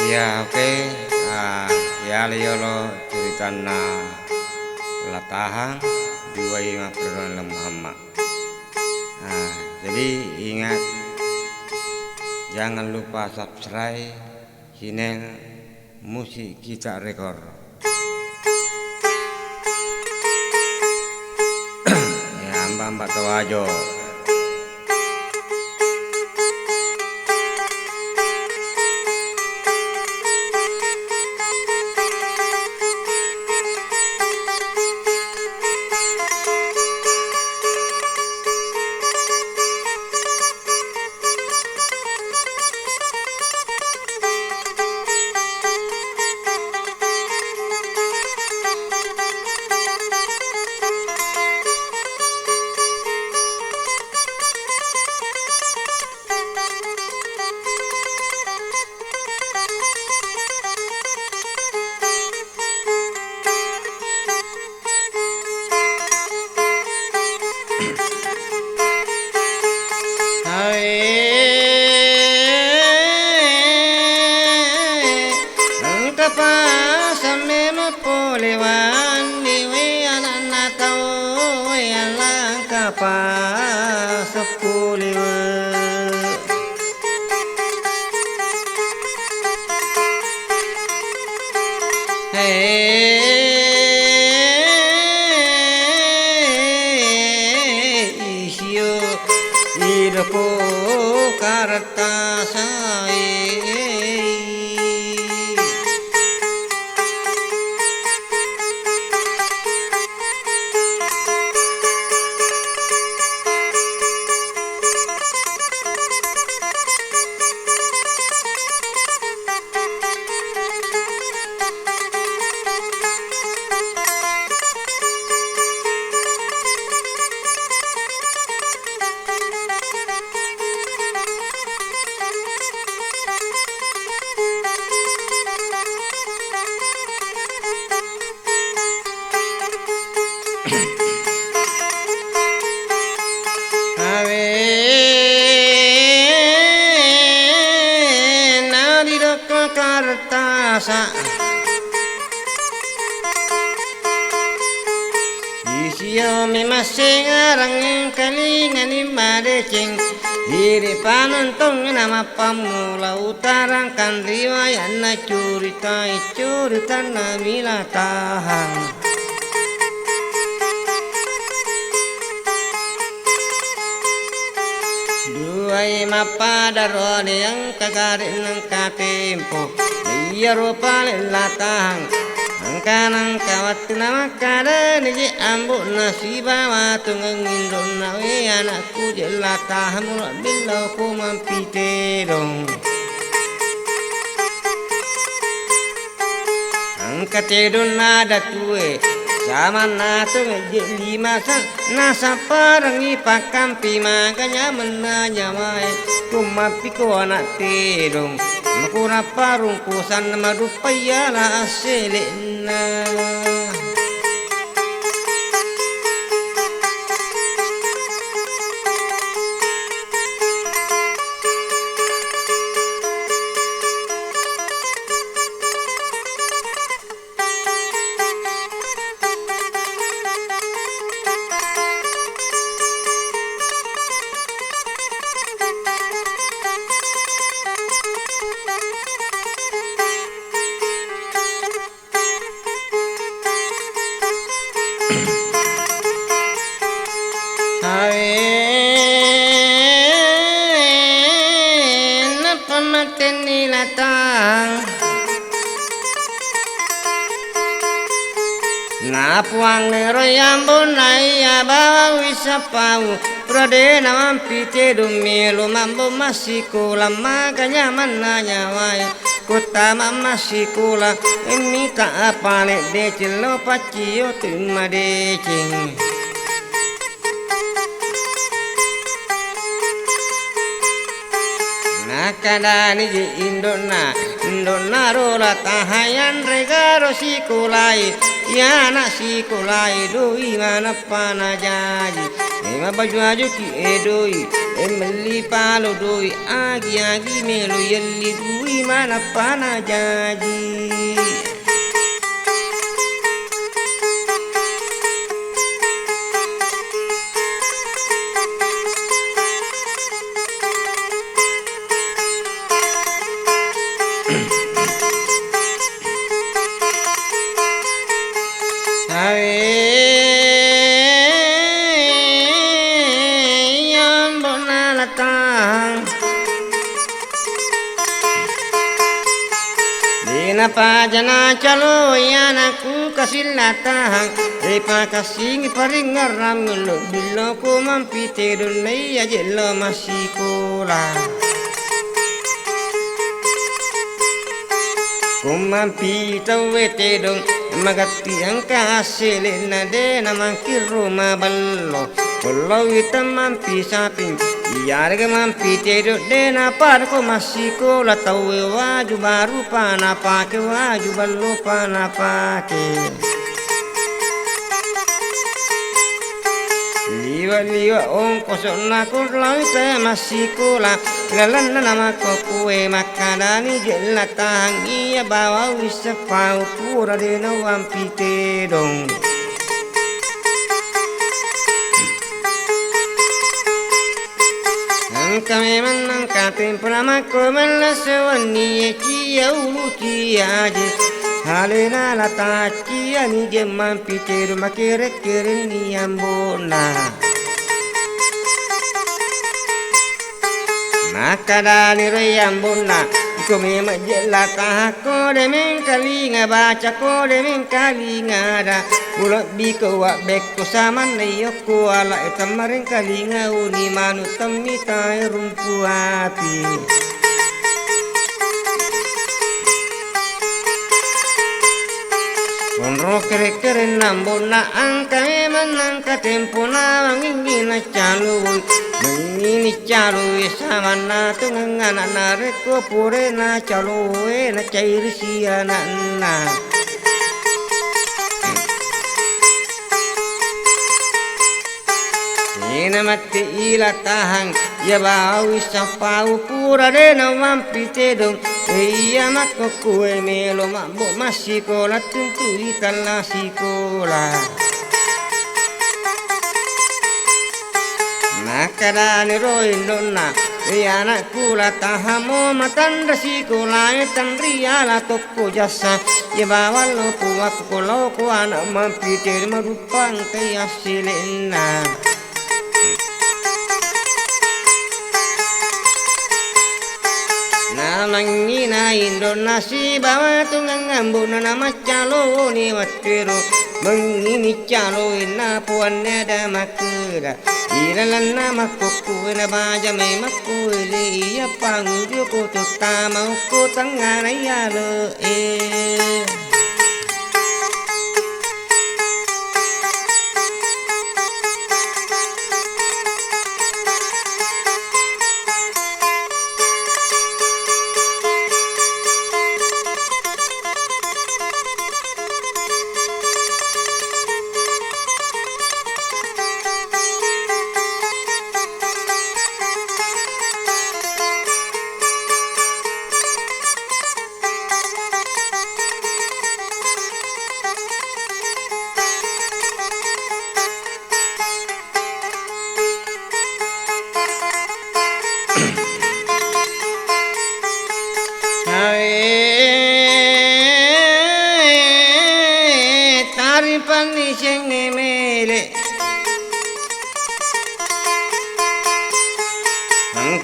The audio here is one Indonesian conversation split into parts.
Ya oke, ya liolo ceritana latahang dua ingat berulang Muhammad. Jadi ingat jangan lupa subscribe channel musik kita rekor. Ya mbak tawajo. Hidupku karta saya. Kartasa isio mi masing arang kalingan imadecing diri panonton nama pamula utarangkan riwayat na curita na milatahang. Duai mapadaro yang kagarin ng katempo iya rupa latahang angkanang kawat na makada niji ambo nasiba matungang indon na we anakku jelatahang mulak bilau ko mampiterong angkatedon nada tuwe sama nato ngejek lima nasa parang ipakampi makanya menanya wae kumapi ko anak terong makura parung kusan madupaya la aselena. Napuang neroyambon naya bawa wisapau pradena mampite dumelo mambo masikula makanya mananya waya kutama masikula emita apane decelo pacio tumma decing. Nakadani di Indona rola tahayan regaro sikulai ya anak sekolah doi mana pana jaji ema baju aju ki doi emeli palo doi agi melo yelli doi mana pana jaji Pajana calo yana ku kasilata repa kasing paringar ramlo bilo ko mampite dunai ajelo masikola kumampita wete dong magati angka selena de namangkir rumah ballo kalau kita mampi saping yarga mampi tedo dena par ko masiko la tawe waju baru pana pake waju ballo pana pake liwa on kosona ko lawi te masiko la galan nama ko kue makadani jelatang iya bawa wis pau pura dena mampi tedong kami menang katin prama ko melasewani kia ulu kia je halena lata kia ni jeman pikir makere keren ni ambona makadani reyambona ko me majela ta ko de men kalinga baca ko de men kalinga da bulat biko wa beko saman ne yoko ala etamaring kalinga uni manu tamita rumpu api onro kere kere nambona angka menangka tempo na mangingina calu mangini calu samana tungangana nareko pure na calu na cair siana na ina mati ila tahang ya bau sapau pura de na mampite dong iya mako kue melo mambo masikola tentu itala sikola makadani roindona ya anak kula tahamo matanda sikola tandriala toko jasa ya bawa lo puak kolo ko anak mampite marupang kaya silena mangina Indonesia bawa tunggang ambuna nama calo ni watiro mangini calo ina puannya ada makura ilalan nama kuku na baja me makuli iya panguju ko tutama ko tangana yalo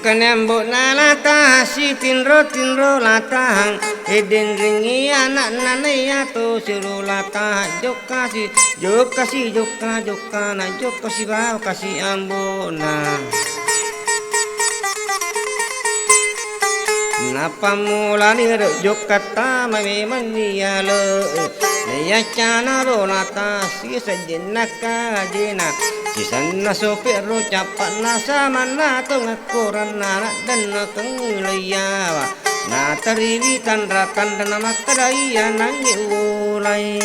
Kenembo nalata si tinro latang eden ringi anak nanaya to siru latang joka na joka si bawa kasi ambona napa mula ni joka ta memang dia le ya cana rolata si sejenaka jena Kisana sopir capat nasa mana tengah koran anak dan kengliyawa na tariwi tandrakan dan nama kadaya nangi ulai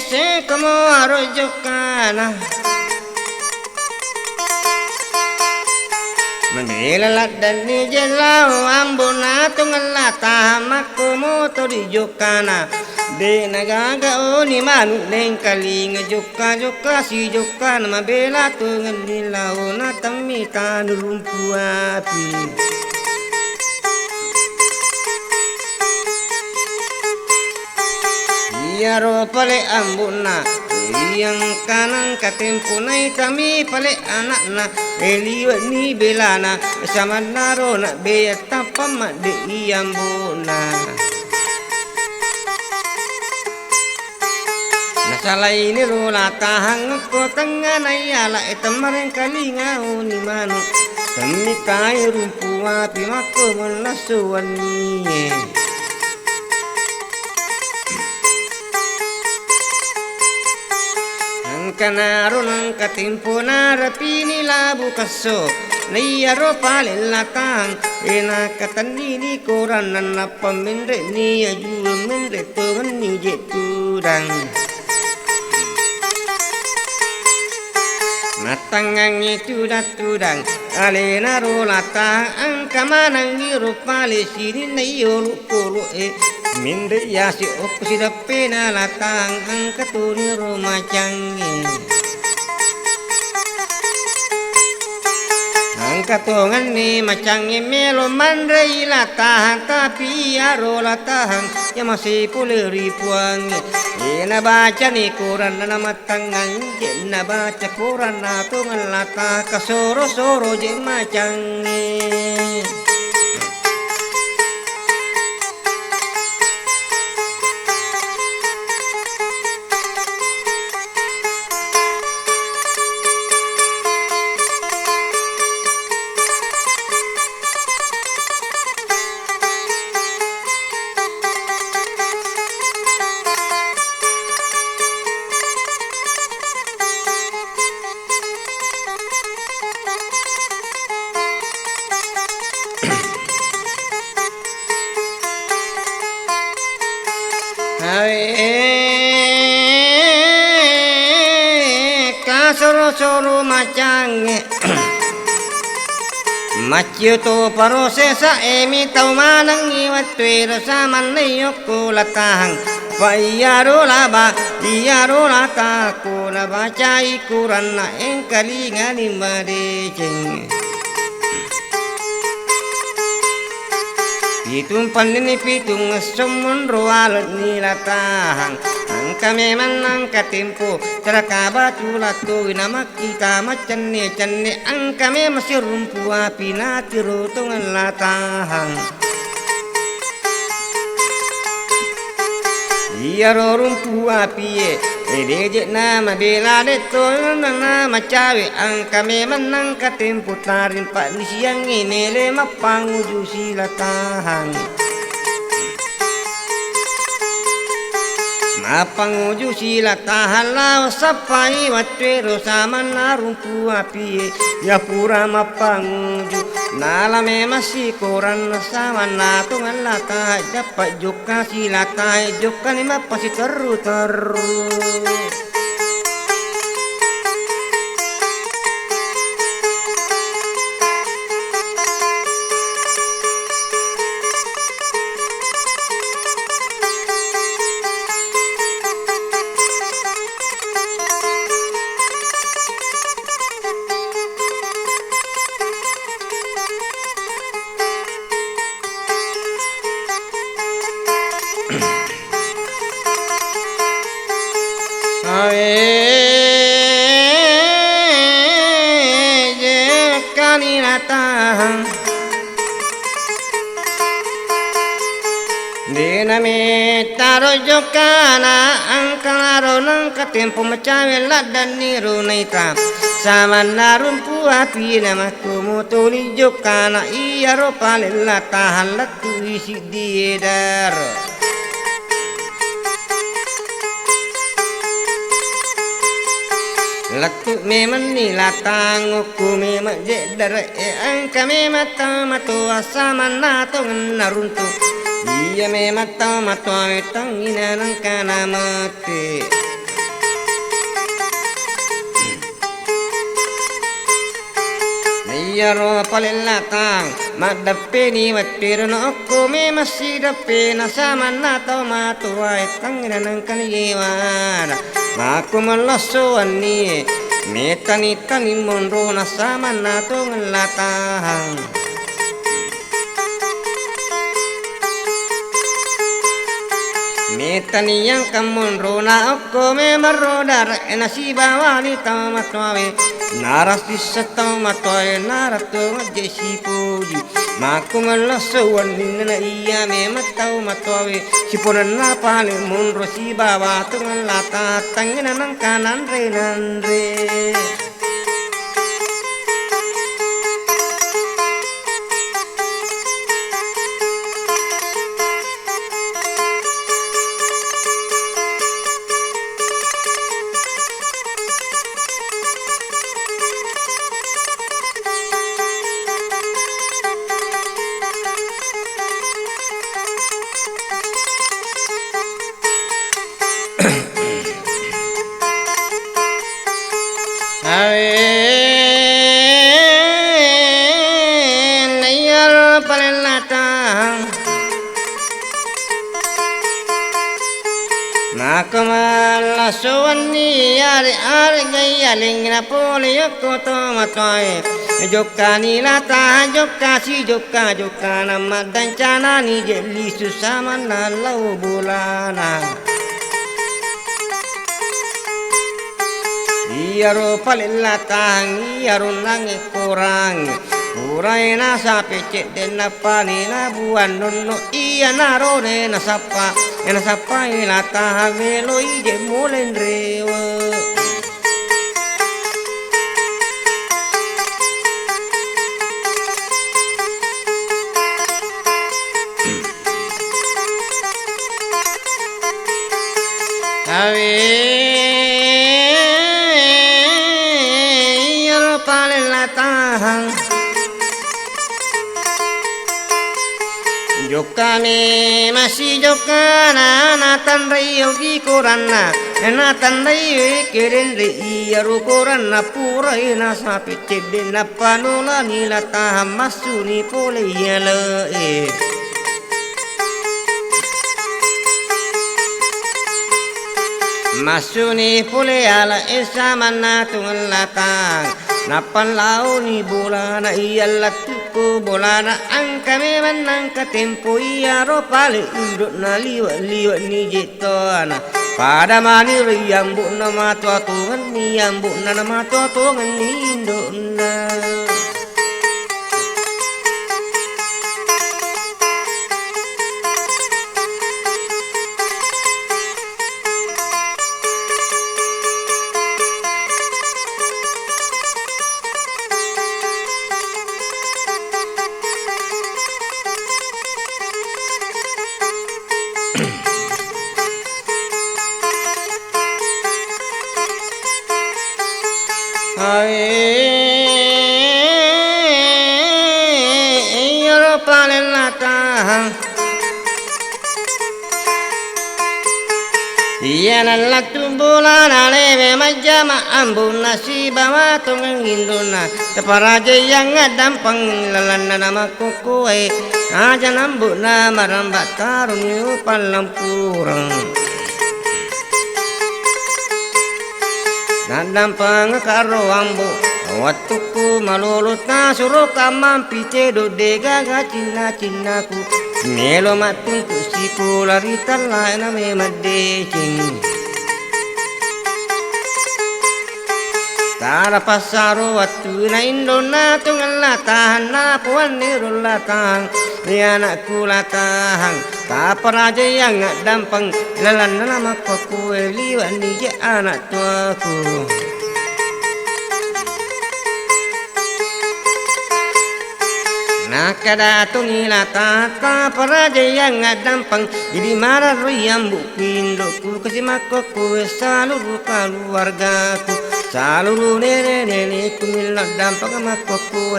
se como arroyo cana Mandela ladan ni jelau ambona tungala tahamaku moto di jokana de nagaga oni manu neng kalinga joka joka si joka nama bela tungan di launa tamita nurumpu api Yaro pale ambuna yang kanan katempunai kami pale anakna eliwa ni belana sama naro nak beya tapam de iambuna Nasala ini rola tahang ko tengah nayala etamaren kalinga oni mano Temi kai rumpu api mako melasuan niye Kanaro nang katimpo na rapini labu kaso Nayaro palin latang Ena katanini koran na pamindre ni ayu mindre tungan ni jeturang Natangang itu datudang Alena rolatang ang kamanang irupali sini nayo lukulu Mindre yasi oku sidapena latang ang katuni rumacangin Ang katungan ni macangin melo mandre latang tapi aro latang ya masih puleri puangi Ina baca ni koran na namatangan na baca koran na tungan latang kasoro-soro je macangin Kasoro-soro macangnya Macio to parosesa emi tau manang iwatwero saman nayoko latahang Payaro laba, iyaro lataku na baca ikuran na engkalinga ni madeceng Pitung pandini pitung sumun rualat nilatahang Angka memang angka tempo Terakaba tulatu nama kita macane cane Angka memang masih rumpu api nati rotongan latahang Iya rumpu api ye Edejek nama bela deto nama cawe Angka memang angka tempo tarin pak di siang ini lema panguju silatahang Mapanguju silatahan lao sapai watwero sama narumpu api Ya pura mapanguju Nala memasi koran sama natungan latah Dapat joka silatah joka ni mapasi teru-teru Dinami taro jokana angkaro nang katempo macawe ladan niru naita sama narumpu api nama kumutuli jokana iya ropale latahan latu isi diedar Latu memang ni latang uku memang jedar angka memang tamato asama nato naruntu iya me matau matau tangina nang kana mate Iyaro palilatang madappe ni matpiro no ko me masidappe na saman na to matuay tangina nang kaniwara makumalaso ani metani tani monro na saman na to ngatang Metani yang kamun rona okko me marodar enasiba wali tamatwawe naras disatau matwae narato jesi puji makumalasawan ninna iya me matau matwawe siponan na pale munro siba watungan lata tangina nang kanan re Nayar palilatang makamalasoan ni ari gayaling na poliyoko to matoy jokani lata joka na madancana ni jeli susama na lau bulana Iyaro palilatang iyaro nang kurang Uray na sa pecet den na pani na buwan nono iya naro de na sapa ilata velo ije mulen rewa Jokane masih jokana natan rayo gi korana natan rayo keren re iyaru korana pura ina sapi cede na panula nila taham masuni pole yale masuni pole ala esa mana tungal latang Napan lau ni bolana iya latuko bolana angka meman angka tempo iya ropale induk na liwat ni jetona pada mani riyambu nama tua tungan ni yambu nama tua tungan ni induk na Iyanan latu bulan leve majama ambun nasi bawa tungang induna teparaja yang dampang lalana nama kukue aja nambuna marambak tarunyu palampurang nadampang karo ambu watuku malulut na suruh kamam pice do dega cina-cinaku melo matung kusiku lari talai na me madecing tara pasaro watu na indona tungal latahan na puan nirul latang ni anakku latang kaparaja yang dampang lalan na nama koku liwan ni je anak tuaku Nakada tungila tata paraja yang dampang jadi marah ruyam bukin doku kesimakoku seluruh keluargaku seluruh nenek-nenekku milah dampang makoku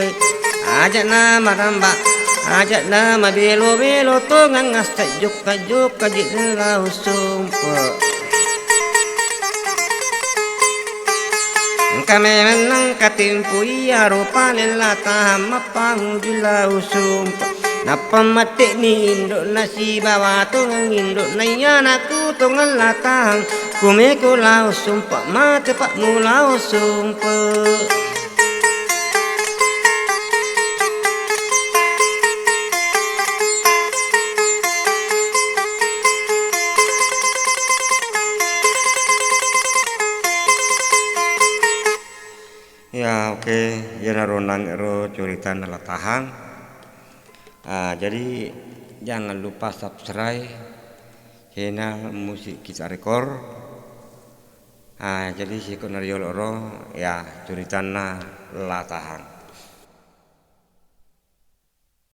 aja nama rambak ajak nama belo-belo to ngangas tajuk kajit lau sumpah. Kami menang katimpu iya rupa lelata mapangu julau sumpah. Napa mati ni induk nasi bawa tungang induk na yanaku tungang latang kumiku lau sumpah mati pak mulau sumpah. Ya oke, ya naronang ero cerita nalatahang. Jadi jangan lupa subscribe channel musik kita rekor. Jadi si konario loro ya ceritana latahang.